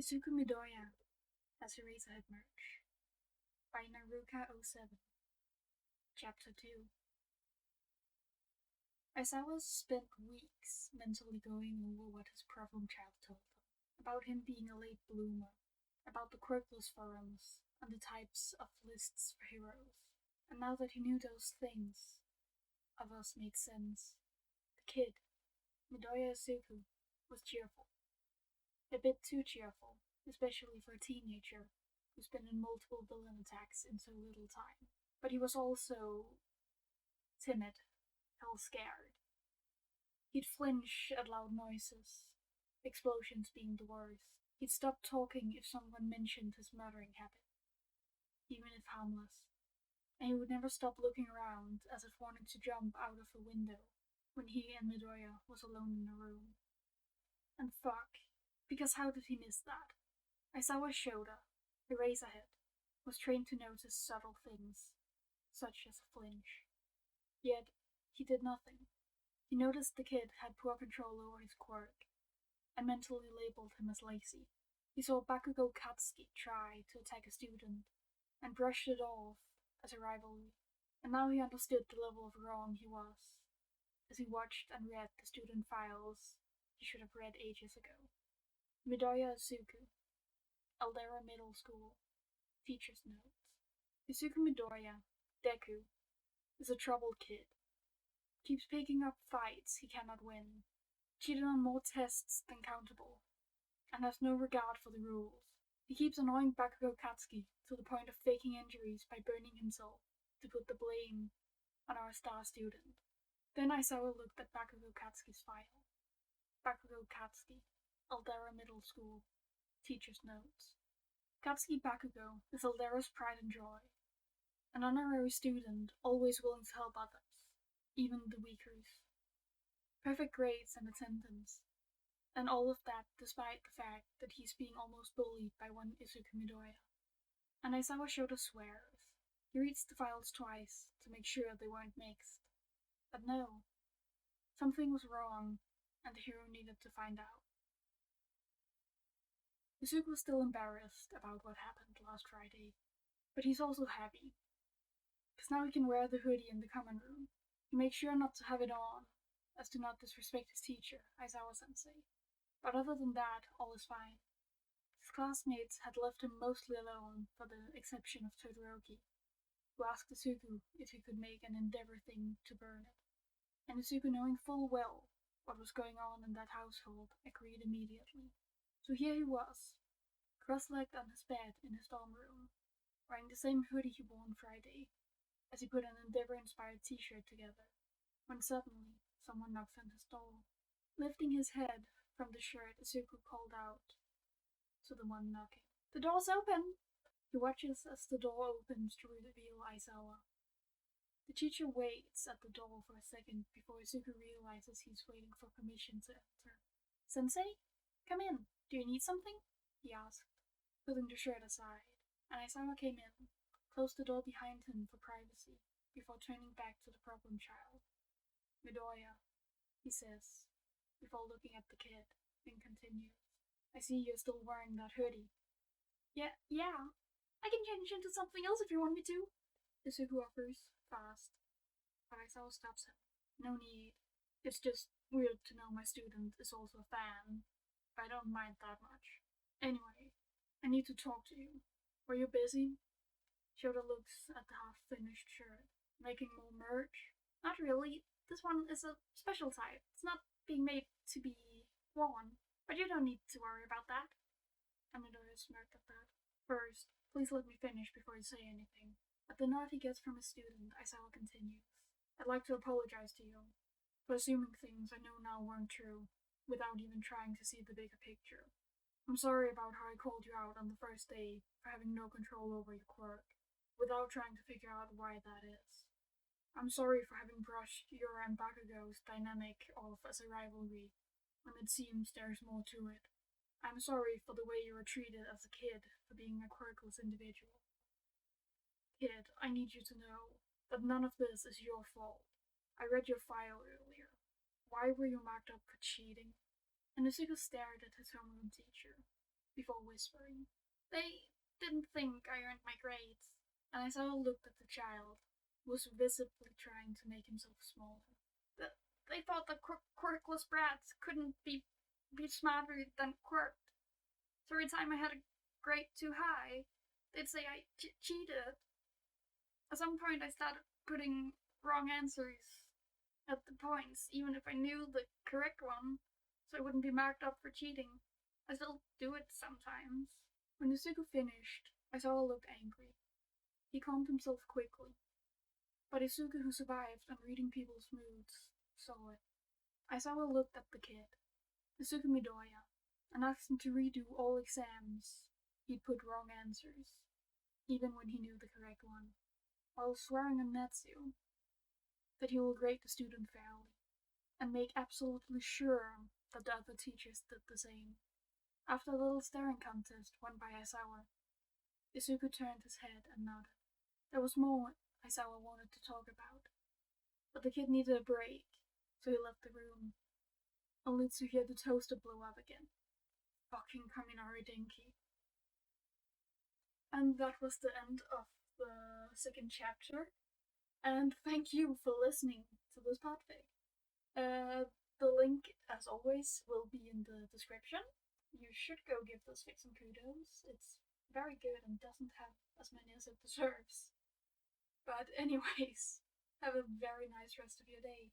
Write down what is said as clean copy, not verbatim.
Izuku Midorya as Eraserhead merch by Naruka07. Chapter 2. Aizawa spent weeks mentally going over what his problem child told him, about him being a late bloomer, about the quirkless forums, and the types of lists for heroes. And now that he knew those things, others made sense. The kid, Midoriya Izuku, was cheerful. A bit too cheerful, especially for a teenager who's been in multiple villain attacks in so little time. But he was also timid, hell scared. He'd flinch at loud noises, explosions being the worst. He'd stop talking if someone mentioned his murdering habit, even if harmless. And he would never stop looking around as if wanting to jump out of a window when he and Midoriya was alone in a room. And fuck, because how did he miss that? Aizawa's shoulder, Eraserhead, was trained to notice subtle things, such as a flinch. Yet, he did nothing. He noticed the kid had poor control over his quirk, and mentally labeled him as lazy. He saw Bakugo Katsuki try to attack a student, and brushed it off as a rivalry, and now he understood the level of wrong he was, as he watched and read the student files he should have read ages ago. Midoriya Izuku, Aldera Middle School, Teacher's Notes. Izuku Midoriya, Deku, is a troubled kid. Keeps picking up fights he cannot win, cheated on more tests than countable, and has no regard for the rules. He keeps annoying Bakugo Katsuki to the point of faking injuries by burning himself to put the blame on our star student. Then Aizawa looked at Bakugo Katsuki's file. Bakugo Katsuki, Aldera Middle School, Teacher's Notes. Katsuki Bakugo is Aldera's pride and joy. An honorary student always willing to help others, even the weakers. Perfect grades and attendance. And all of that despite the fact that he's being almost bullied by one Izuku Midoriya. And Aizawa showed us swears. He reads the files twice to make sure they weren't mixed. But no. Something was wrong, and the hero needed to find out. Izuku was still embarrassed about what happened last Friday, but he's also happy. Because now he can wear the hoodie in the common room. He makes sure not to have it on, as to not disrespect his teacher, Aizawa-sensei. But other than that, all is fine. His classmates had left him mostly alone, for the exception of Todoroki, who asked Izuku if he could make an endeavor thing to burn it. And Izuku, knowing full well what was going on in that household, agreed immediately. So here he was, cross-legged on his bed in his dorm room, wearing the same hoodie he wore on Friday, as he put an Endeavor-inspired t-shirt together, when suddenly someone knocks on his door. Lifting his head from the shirt, Izuku called out to the one knocking, "The door's open!" He watches as the door opens to reveal Aizawa. The teacher waits at the door for a second before Izuku realizes he's waiting for permission to enter. "Sensei? Come in. Do you need something?" he asked, putting the shirt aside, and Aizawa came in, closed the door behind him for privacy, before turning back to the problem child. "Midoriya," he says, before looking at the kid, then continues, "I see you're still wearing that hoodie." Yeah, I can change into something else if you want me to," Izuku offers, fast, but Aizawa stops him. "No need. It's just weird to know my student is also a fan. I don't mind that much. Anyway, I need to talk to you. Were you busy?" Shota looks at the half-finished shirt. "Making more merch?" "Not really. This one is a special type. It's not being made to be worn, but you don't need to worry about that." And Midoriya smirked at that. "First, please let me finish before you say anything." At the nod he gets from his student, Aizawa continues, "I'd like to apologize to you for assuming things I know now weren't true, without even trying to see the bigger picture. I'm sorry about how I called you out on the first day for having no control over your quirk, without trying to figure out why that is. I'm sorry for having brushed your and Bakugo's dynamic off as a rivalry, when it seems there's more to it. I'm sorry for the way you were treated as a kid for being a quirkless individual. Kid, I need you to know that none of this is your fault. I read your file earlier. Why were you marked up for cheating?" And Izuku stared at his homeroom teacher. before whispering. They didn't think I earned my grades, and Aizawa looked at the child, who was visibly trying to make himself smaller. They thought that quirkless brats couldn't be smarter than quirked. So every time I had a grade too high, they'd say I cheated. At some point, I started putting wrong answers at the points, even if I knew the correct one, so I wouldn't be marked up for cheating. I still do it sometimes. When Izuku finished, Aizawa looked angry. He calmed himself quickly. But Izuku, who survived on reading people's moods, saw it. Aizawa looked at the kid, Izuku Midorya, and asked him to redo all exams he'd put wrong answers, even when he knew the correct one, while swearing on Natsu that he will grade the student fairly, and make absolutely sure that the other teachers did the same. After a little staring contest won by Aizawa, Izuku turned his head and nodded. There was more Aizawa wanted to talk about, but the kid needed a break, so he left the room, only to hear the toaster blow up again. Fucking Kaminari Denki. And that was the end of the second chapter. And thank you for listening to this podfic. The link, as always, will be in the description. You should go give this fic some kudos. It's very good and doesn't have as many as it deserves. But anyways, have a very nice rest of your day.